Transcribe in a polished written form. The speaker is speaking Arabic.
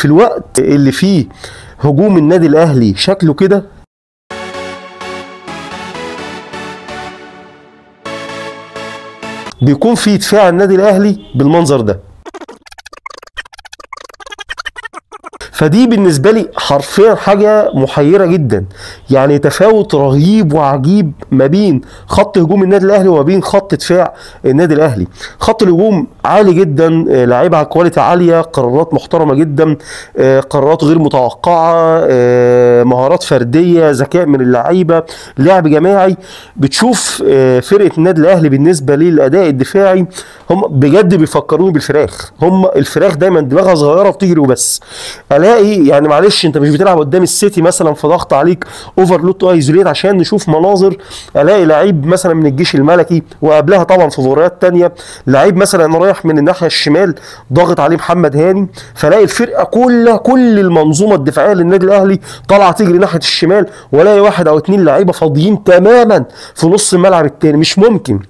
في الوقت اللي فيه هجوم النادي الاهلي شكله كده، بيكون في دفاع النادي الاهلي بالمنظر ده. فدي بالنسبة لي حرفيا حاجة محيرة جدا، يعني تفاوت رهيب وعجيب ما بين خط هجوم النادي الاهلي وما بين خط دفاع النادي الاهلي. خط الهجوم عالي جدا، لعيبه على كواليتي عالية، قرارات محترمة جدا، قرارات غير متوقعة، مهارات فردية، ذكاء من اللعيبة، لعب جماعي. بتشوف فرقة النادي الاهلي بالنسبة للأداء الدفاعي هم بجد بيفكروني بالفراخ. هم الفراخ دايما دماغها صغيرة وبتجري وبس. الاقي يعني معلش انت مش بتلعب قدام السيتي مثلا في ضغط عليك اوفرلود تو ايزوليت عشان نشوف مناظر، الاقي لعيب مثلا من الجيش الملكي، وقبلها طبعا في مباريات تانية لعيب مثلا رايح من الناحيه الشمال ضاغط عليه محمد هاني، فلاقي الفرقه كلها كل المنظومه الدفاعيه للنادي الاهلي طالعه تجري ناحيه الشمال، والاقي واحد او اتنين لعيبه فاضيين تماما في نص الملعب التاني. مش ممكن.